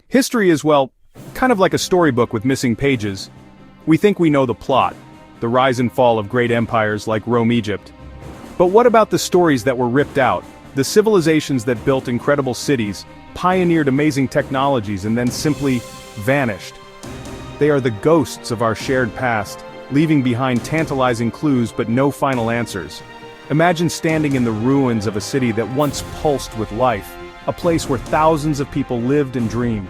History is, well, kind of like a storybook with missing pages. We think we know the plot, the rise and fall of great empires like Rome, Egypt. But what about the stories that were ripped out, the civilizations that built incredible cities, pioneered amazing technologies and then simply vanished? They are the ghosts of our shared past, leaving behind tantalizing clues but no final answers. Imagine standing in the ruins of a city that once pulsed with life, a place where thousands of people lived and dreamed.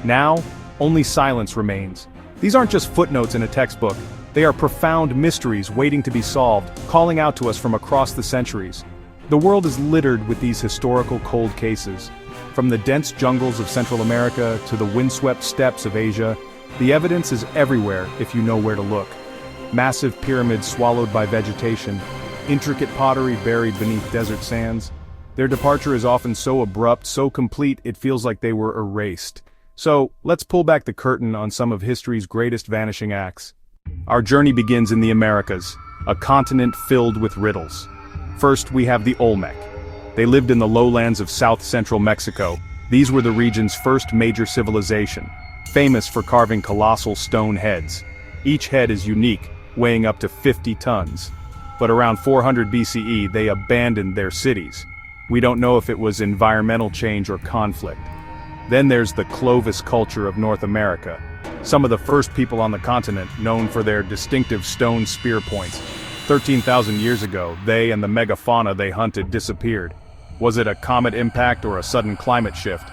Now, only silence remains. These aren't just footnotes in a textbook, they are profound mysteries waiting to be solved, calling out to us from across the centuries. The world is littered with these historical cold cases. From the dense jungles of Central America to the windswept steppes of Asia, the evidence is everywhere if you know where to look. Massive pyramids swallowed by vegetation, intricate pottery buried beneath desert sands. Their departure is often so abrupt, so complete, it feels like they were erased. So, let's pull back the curtain on some of history's greatest vanishing acts. Our journey begins in the Americas, a continent filled with riddles. First, we have the Olmec. They lived in the lowlands of south-central Mexico. These were the region's first major civilization, famous for carving colossal stone heads. Each head is unique, weighing up to 50 tons. But around 400 BCE, they abandoned their cities. We don't know if it was environmental change or conflict. Then there's the Clovis culture of North America. Some of the first people on the continent known for their distinctive stone spear points. 13,000 years ago, they and the megafauna they hunted disappeared. Was it a comet impact or a sudden climate shift?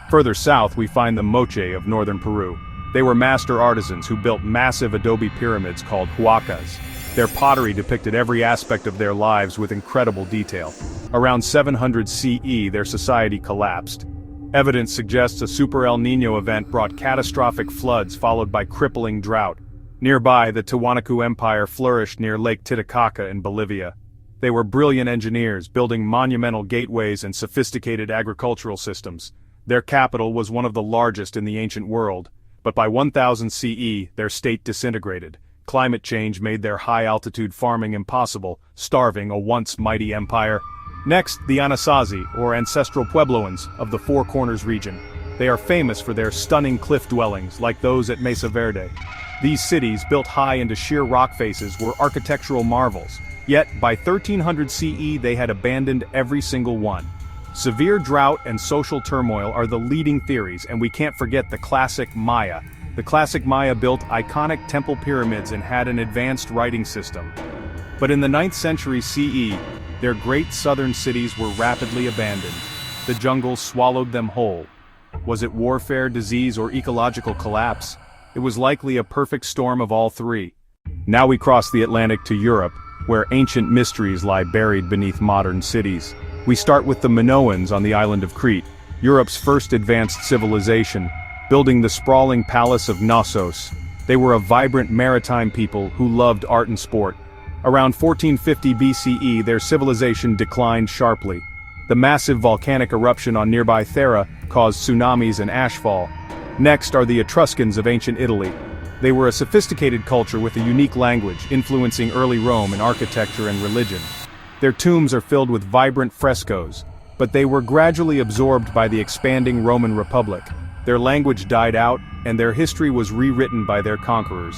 Further south, we find the Moche of northern Peru. They were master artisans who built massive adobe pyramids called huacas. Their pottery depicted every aspect of their lives with incredible detail. Around 700 CE, their society collapsed. Evidence suggests a Super El Niño event brought catastrophic floods followed by crippling drought. Nearby, the Tiwanaku Empire flourished near Lake Titicaca in Bolivia. They were brilliant engineers, building monumental gateways and sophisticated agricultural systems. Their capital was one of the largest in the ancient world, but by 1000 CE, their state disintegrated. Climate change made their high-altitude farming impossible, starving a once mighty empire. Next, the Anasazi, or Ancestral Puebloans, of the Four Corners region. They are famous for their stunning cliff dwellings, like those at Mesa Verde. These cities, built high into sheer rock faces, were architectural marvels. Yet, by 1300 CE, they had abandoned every single one. Severe drought and social turmoil are the leading theories, and we can't forget the classic Maya. The classic Maya built iconic temple pyramids and had an advanced writing system. But in the 9th century CE, their great southern cities were rapidly abandoned. The jungle swallowed them whole. Was it warfare, disease, or ecological collapse? It was likely a perfect storm of all three. Now we cross the Atlantic to Europe, where ancient mysteries lie buried beneath modern cities. We start with the Minoans on the island of Crete, Europe's first advanced civilization, building the sprawling palace of Knossos. They were a vibrant maritime people who loved art and sport. Around 1450 BCE, their civilization declined sharply. The massive volcanic eruption on nearby Thera caused tsunamis and ashfall. Next are the Etruscans of ancient Italy. They were a sophisticated culture with a unique language, influencing early Rome in architecture and religion. Their tombs are filled with vibrant frescoes, but they were gradually absorbed by the expanding Roman Republic. Their language died out, and their history was rewritten by their conquerors.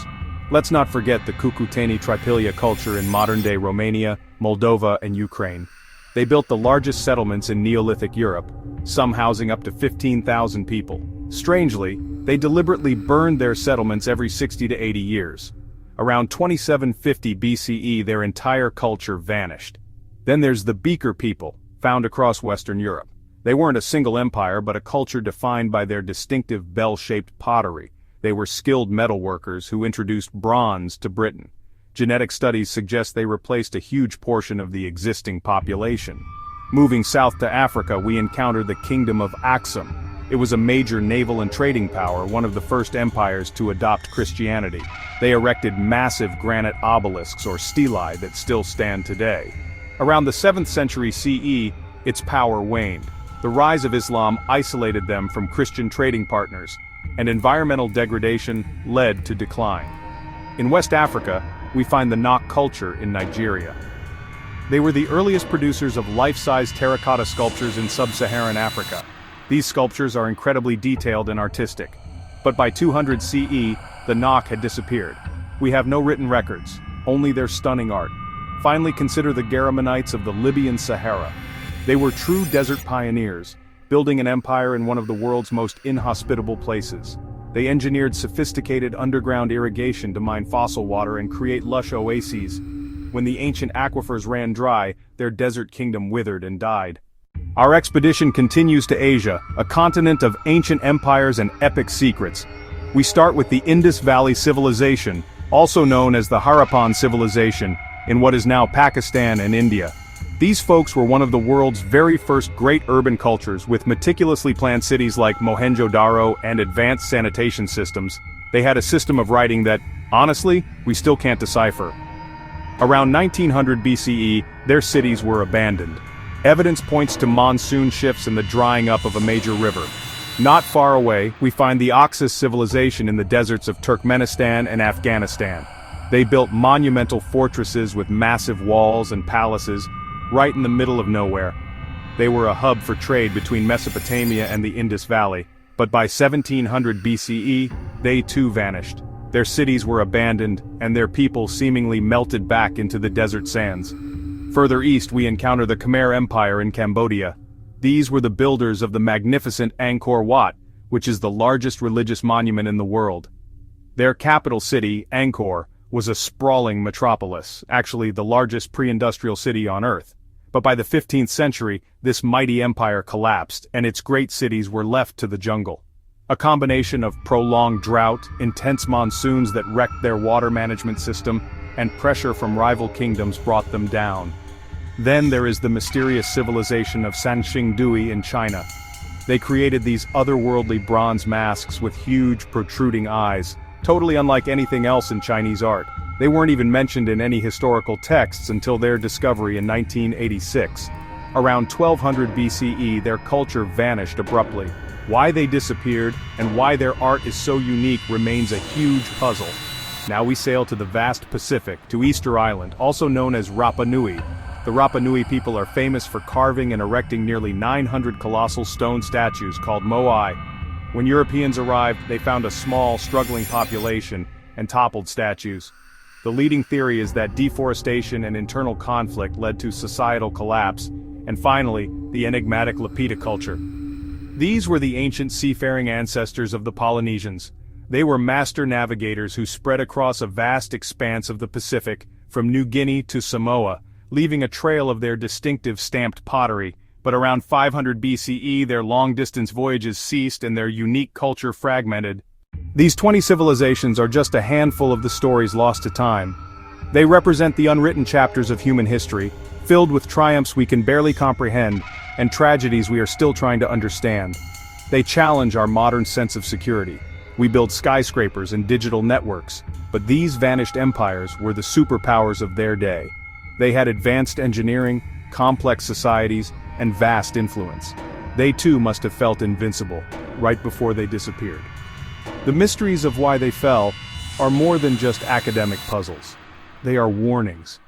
Let's not forget the Cucuteni Tripilia culture in modern-day Romania, Moldova, and Ukraine. They built the largest settlements in Neolithic Europe, some housing up to 15,000 people. Strangely, they deliberately burned their settlements every 60 to 80 years. Around 2750 BCE, their entire culture vanished. Then there's the Beaker people, found across Western Europe. They weren't a single empire but a culture defined by their distinctive bell-shaped pottery. They were skilled metalworkers who introduced bronze to Britain. Genetic studies suggest they replaced a huge portion of the existing population. Moving south to Africa, we encounter the Kingdom of Aksum. It was a major naval and trading power, one of the first empires to adopt Christianity. They erected massive granite obelisks or stelae that still stand today. Around the 7th century CE, its power waned. The rise of Islam isolated them from Christian trading partners, and environmental degradation led to decline. In West Africa, we find the Nok culture in Nigeria. They were the earliest producers of life-size terracotta sculptures in sub-Saharan Africa. These sculptures are incredibly detailed and artistic. But by 200 CE, the Nok had disappeared. We have no written records, only their stunning art. Finally, consider the Garamantes of the Libyan Sahara. They were true desert pioneers, building an empire in one of the world's most inhospitable places. They engineered sophisticated underground irrigation to mine fossil water and create lush oases. When the ancient aquifers ran dry, their desert kingdom withered and died. Our expedition continues to Asia, a continent of ancient empires and epic secrets. We start with the Indus Valley Civilization, also known as the Harappan Civilization, in what is now Pakistan and India. These folks were one of the world's very first great urban cultures with meticulously planned cities like Mohenjo-Daro and advanced sanitation systems. They had a system of writing that, honestly, we still can't decipher. Around 1900 BCE, their cities were abandoned. Evidence points to monsoon shifts and the drying up of a major river. Not far away, we find the Oxus civilization in the deserts of Turkmenistan and Afghanistan. They built monumental fortresses with massive walls and palaces, right in the middle of nowhere. They were a hub for trade between Mesopotamia and the Indus Valley, but by 1700 BCE, they too vanished. Their cities were abandoned, and their people seemingly melted back into the desert sands. Further east we encounter the Khmer Empire in Cambodia. These were the builders of the magnificent Angkor Wat, which is the largest religious monument in the world. Their capital city, Angkor, was a sprawling metropolis, actually the largest pre-industrial city on Earth. But by the 15th century, this mighty empire collapsed, and its great cities were left to the jungle. A combination of prolonged drought, intense monsoons that wrecked their water management system, and pressure from rival kingdoms brought them down. Then there is the mysterious civilization of Sanxingdui in China. They created these otherworldly bronze masks with huge protruding eyes, totally unlike anything else in Chinese art. They weren't even mentioned in any historical texts until their discovery in 1986. Around 1200 BCE, their culture vanished abruptly. Why they disappeared, and why their art is so unique remains a huge puzzle. Now we sail to the vast Pacific, to Easter Island, also known as Rapa Nui. The Rapa Nui people are famous for carving and erecting nearly 900 colossal stone statues called moai. When Europeans arrived, they found a small, struggling population and toppled statues. The leading theory is that deforestation and internal conflict led to societal collapse, and finally, the enigmatic Lapita culture. These were the ancient seafaring ancestors of the Polynesians. They were master navigators who spread across a vast expanse of the Pacific, from New Guinea to Samoa, leaving a trail of their distinctive stamped pottery. But around 500 BCE, their long-distance voyages ceased and their unique culture fragmented. These 20 civilizations are just a handful of the stories lost to time. They represent the unwritten chapters of human history, filled with triumphs we can barely comprehend, and tragedies we are still trying to understand. They challenge our modern sense of security. We build skyscrapers and digital networks, but these vanished empires were the superpowers of their day. They had advanced engineering, complex societies, and vast influence. They too must have felt invincible, right before they disappeared. The mysteries of why they fell are more than just academic puzzles. They are warnings.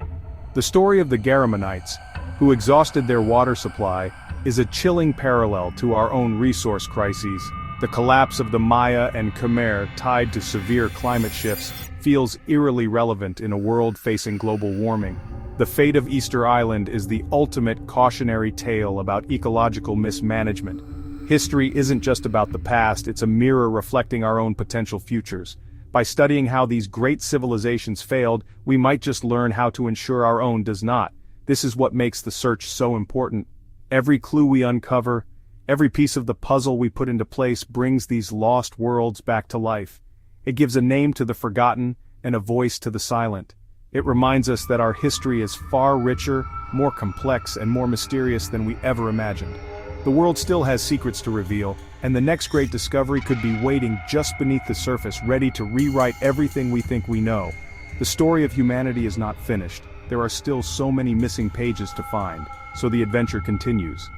The story of the Garamanites, who exhausted their water supply, is a chilling parallel to our own resource crises. The collapse of the Maya and Khmer tied to severe climate shifts feels eerily relevant in a world facing global warming. The fate of Easter Island is the ultimate cautionary tale about ecological mismanagement. History isn't just about the past, it's a mirror reflecting our own potential futures. By studying how these great civilizations failed, we might just learn how to ensure our own does not. This is what makes the search so important. Every clue we uncover, every piece of the puzzle we put into place brings these lost worlds back to life. It gives a name to the forgotten and a voice to the silent. It reminds us that our history is far richer, more complex, and more mysterious than we ever imagined. The world still has secrets to reveal, and the next great discovery could be waiting just beneath the surface, ready to rewrite everything we think we know. The story of humanity is not finished. There are still so many missing pages to find, so the adventure continues.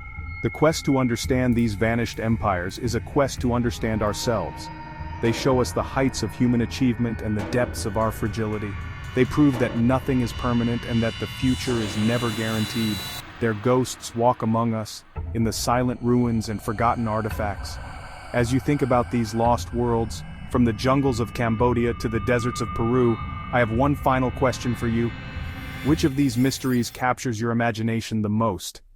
The quest to understand these vanished empires is a quest to understand ourselves. They show us the heights of human achievement and the depths of our fragility. They prove that nothing is permanent and that the future is never guaranteed. Their ghosts walk among us, in the silent ruins and forgotten artifacts. As you think about these lost worlds, from the jungles of Cambodia to the deserts of Peru, I have one final question for you. Which of these mysteries captures your imagination the most?